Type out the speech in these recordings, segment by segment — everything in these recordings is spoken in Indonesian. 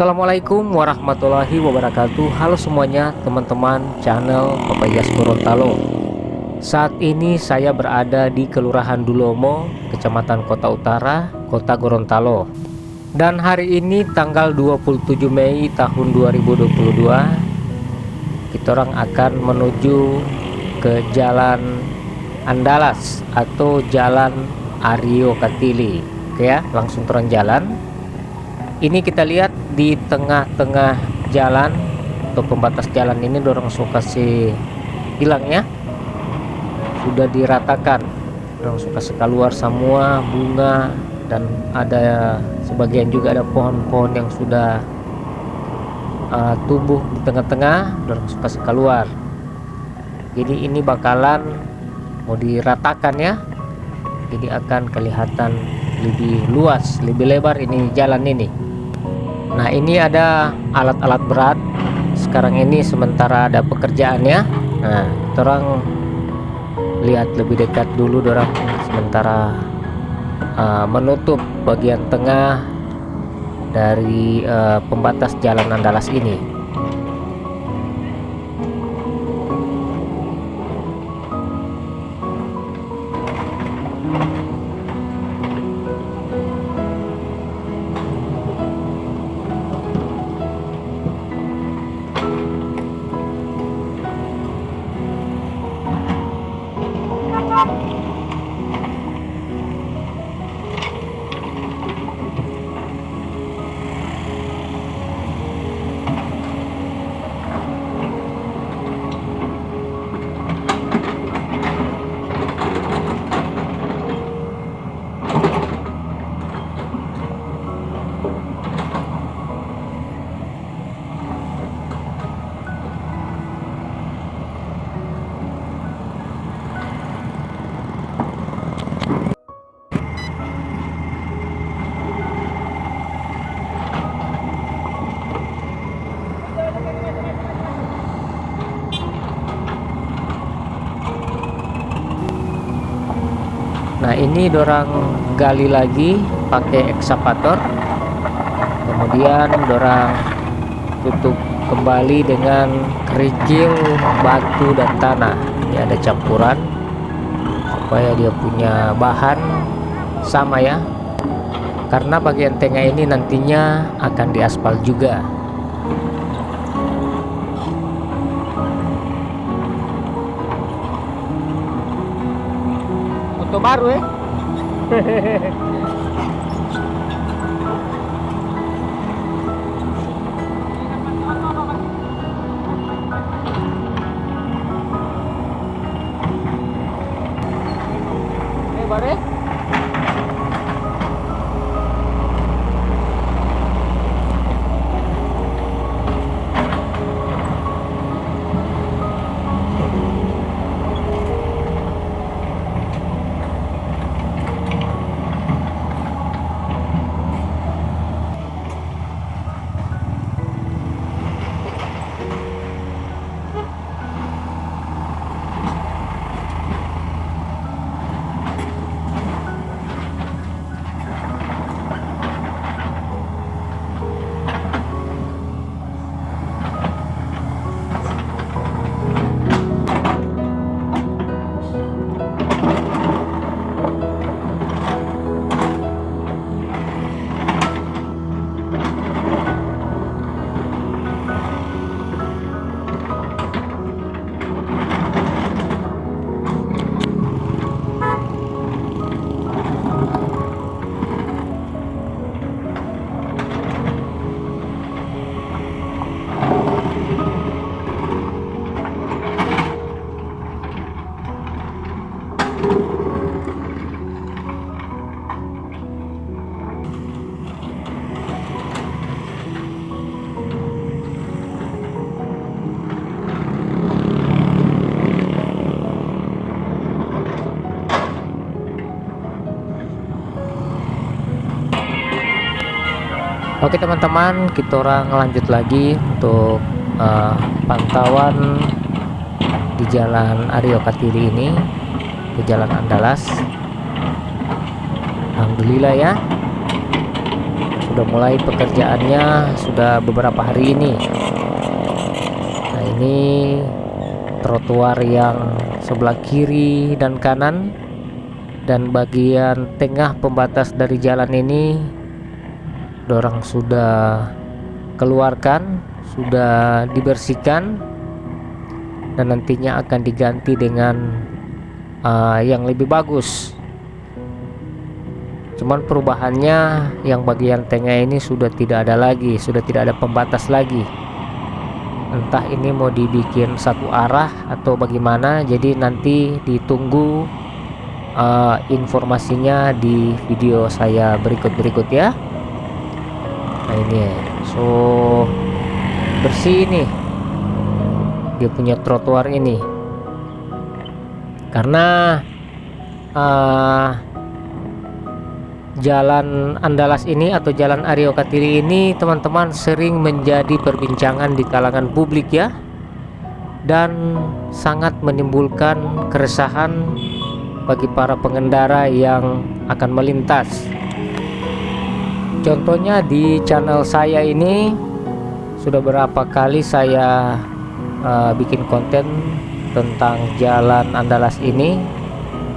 Assalamualaikum warahmatullahi wabarakatuh. Halo semuanya teman-teman channel Papayas Gorontalo. Saat ini saya berada di Kelurahan Dulomo, Kecamatan Kota Utara, Kota Gorontalo. Dan hari ini tanggal 27 Mei tahun 2022, kita orang akan menuju ke Jalan Andalas atau Jalan Aryo Katili. Oke ya, langsung terang jalan. Ini kita lihat di tengah-tengah jalan atau pembatas jalan ini dorong suka kasih hilangnya sudah diratakan, dorong suka kasih keluar semua bunga, dan ada sebagian juga ada pohon-pohon yang sudah tumbuh di tengah-tengah, dorong suka kasih keluar. Jadi ini bakalan mau diratakan ya, jadi akan kelihatan lebih luas, lebih lebar ini jalan ini. Nah, ini ada alat-alat berat. Sekarang ini sementara ada pekerjaan ya. Nah, orang lihat lebih dekat dulu dorang sementara menutup bagian tengah dari pembatas jalan Andalas ini. Nah, ini dorang gali lagi pakai ekskavator, kemudian dorang tutup kembali dengan kerikil, batu dan tanah. Ini ada campuran supaya dia punya bahan sama ya, karena bagian tengah ini nantinya akan diaspal juga. Moto baru ya. Baru ya. Oke teman-teman, kita orang lanjut lagi untuk pantauan di Jalan Aryo Katili ini, ke Jalan Andalas. Alhamdulillah ya, sudah mulai pekerjaannya sudah beberapa hari ini. Nah, ini trotoar yang sebelah kiri dan kanan dan bagian tengah pembatas dari jalan ini dorang sudah keluarkan, sudah dibersihkan, dan nantinya akan diganti dengan yang lebih bagus. Cuman perubahannya yang bagian tengah ini sudah tidak ada lagi, sudah tidak ada pembatas lagi. Entah ini mau dibikin satu arah atau bagaimana, jadi nanti ditunggu informasinya di video saya berikut ya. Nah, ini so bersih nih dia punya trotoar ini, karena jalan Andalas ini atau jalan Aryo Katili ini teman-teman sering menjadi perbincangan di kalangan publik ya, dan sangat menimbulkan keresahan bagi para pengendara yang akan melintas. Contohnya di channel saya ini sudah berapa kali saya bikin konten tentang jalan Andalas ini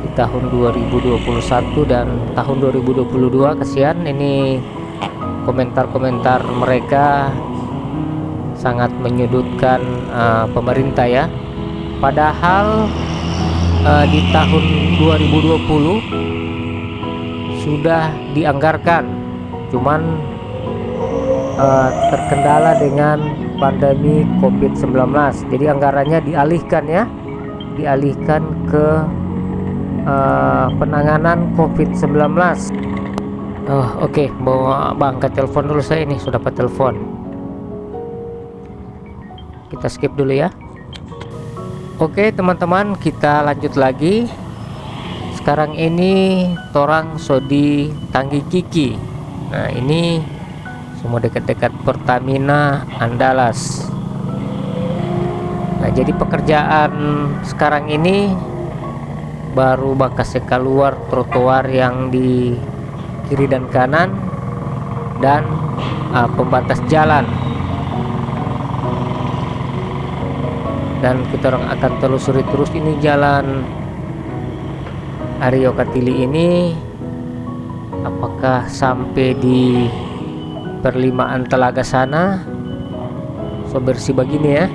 di tahun 2021 dan tahun 2022. Kasihan ini komentar-komentar mereka sangat menyudutkan pemerintah ya, padahal di tahun 2020 sudah dianggarkan, cuman terkendala dengan pandemi COVID-19, jadi anggarannya dialihkan ya, dialihkan ke penanganan COVID-19. Oke, mau angkat telepon dulu, saya ini sudah dapat telepon, kita skip dulu ya. Oke teman-teman, kita lanjut lagi. Sekarang ini torang sodi Tanggi Kiki. Nah, ini semua dekat-dekat Pertamina Andalas. Nah, jadi pekerjaan sekarang ini baru bakasnya keluar trotoar yang di kiri dan kanan dan pembatas jalan, dan kita orang akan telusuri terus ini jalan Aryo Katili ini apakah sampai di perlimaan Telaga sana. So bersih begini ya.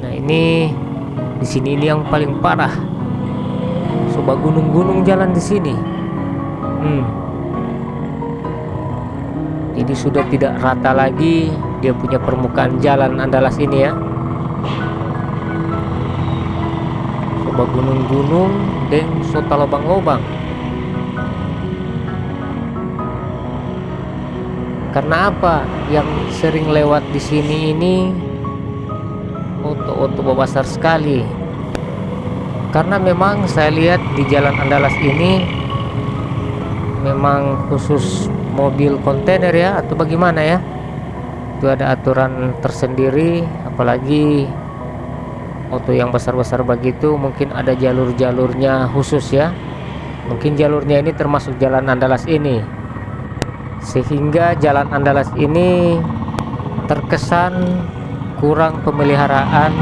Nah, ini di sini ini yang paling parah. Coba gunung-gunung jalan di sini. Jadi sudah tidak rata lagi dia punya permukaan jalan Andalas ini ya. Coba gunung-gunung dan sota lobang-lobang. Karena apa? Yang sering lewat di sini ini oto-oto besar sekali. Karena memang saya lihat di jalan Andalas ini memang khusus mobil kontainer ya, atau bagaimana ya, itu ada aturan tersendiri. Apalagi auto yang besar-besar begitu mungkin ada jalur-jalurnya khusus ya. Mungkin jalurnya ini termasuk jalan Andalas ini, sehingga jalan Andalas ini terkesan kurang pemeliharaan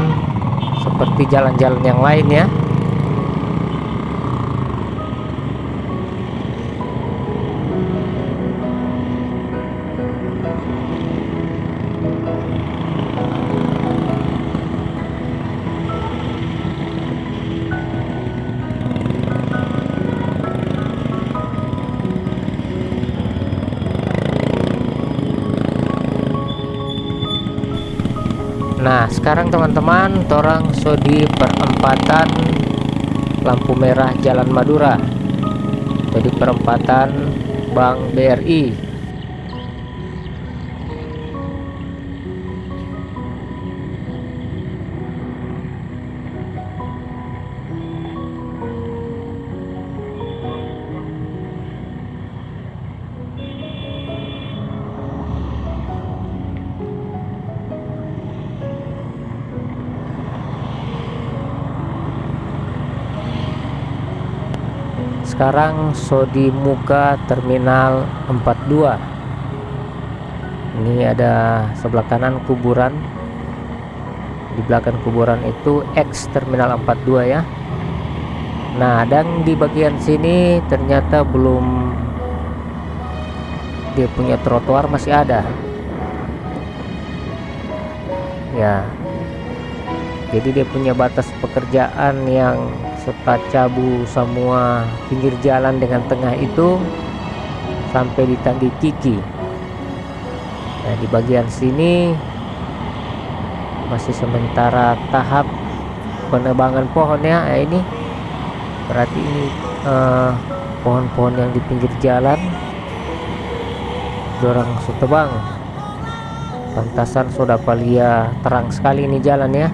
seperti jalan-jalan yang lain ya. Nah, sekarang teman-teman, torang so di perempatan lampu merah Jalan Madura, jadi perempatan Bank BRI. Sekarang so di muka Terminal 42. Ini ada sebelah kanan kuburan, di belakang kuburan itu X Terminal 42 ya. Nah, dan di bagian sini ternyata belum, dia punya trotoar masih ada ya. Jadi dia punya batas pekerjaan yang serta cabu semua pinggir jalan dengan tengah itu sampai di Tanggi Kiki. Nah, di bagian sini masih sementara tahap penebangan pohonnya. Nah, ini berarti ini pohon-pohon yang di pinggir jalan dorang setebang. Pantasan sudah palia terang sekali ini jalan ya.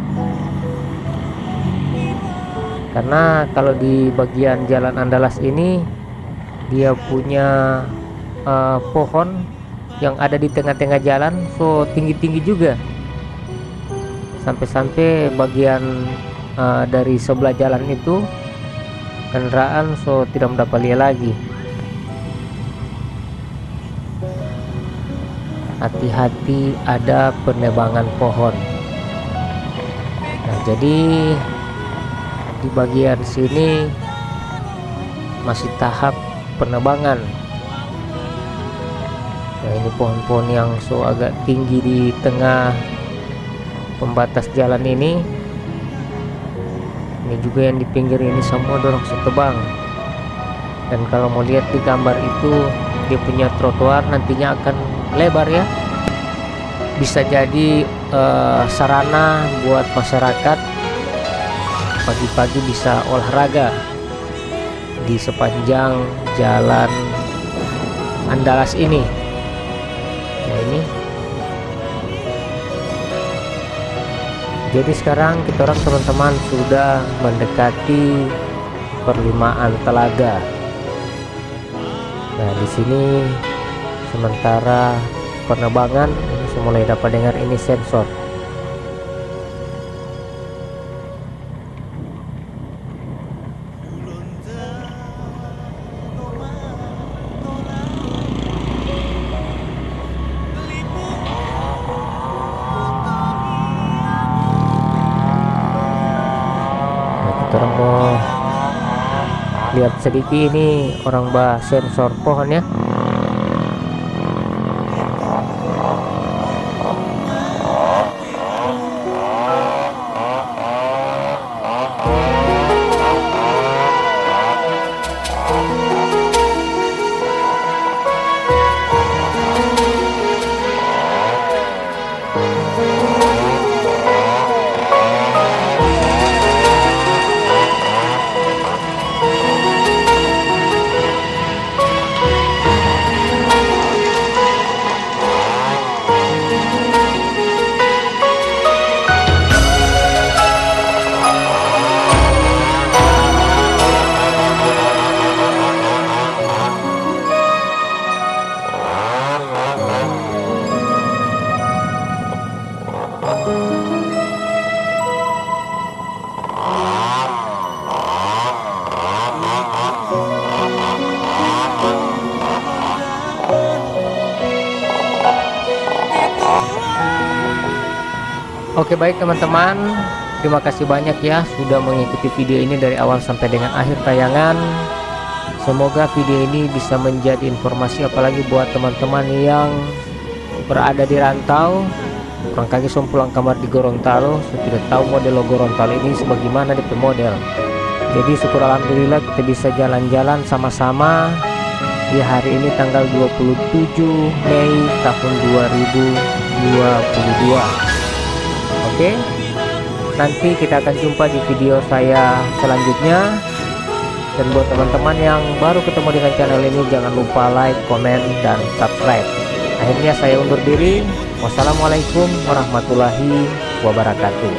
Karena kalau di bagian jalan Andalas ini dia punya pohon yang ada di tengah-tengah jalan so tinggi-tinggi juga, sampai-sampai bagian dari sebelah jalan itu kendaraan so tidak mendapat lihat lagi. Hati-hati, ada penebangan pohon. Nah, jadi di bagian sini masih tahap penebangan. Nah, ini pohon-pohon yang so agak tinggi di tengah pembatas jalan ini. Ini juga yang di pinggir ini semua dorong setebang. Dan kalau mau lihat di gambar itu, dia punya trotoar nantinya akan lebar ya. Bisa jadi sarana buat masyarakat pagi-pagi bisa olahraga di sepanjang jalan Andalas ini. Nah, ini jadi sekarang kita orang teman-teman sudah mendekati perlimaan Telaga. Nah, di sini sementara penerbangan ini mulai dapat dengar ini sensor. Orang mau lihat sedikit ini orang bah sensor pohon ya. Oke, baik teman-teman, terima kasih banyak ya sudah mengikuti video ini dari awal sampai dengan akhir tayangan. Semoga video ini bisa menjadi informasi apalagi buat teman-teman yang berada di rantau. Orang kaki pulang kamar di Gorontalo sudah tahu model Gorontalo ini sebagaimana DP model. Jadi syukur alhamdulillah kita bisa jalan-jalan sama-sama di hari ini tanggal 27 Mei tahun 2022. Oke, nanti kita akan jumpa di video saya selanjutnya. Dan buat teman-teman yang baru ketemu dengan channel ini, jangan lupa like, komen, dan subscribe. Akhirnya saya undur diri. Wassalamualaikum warahmatullahi wabarakatuh.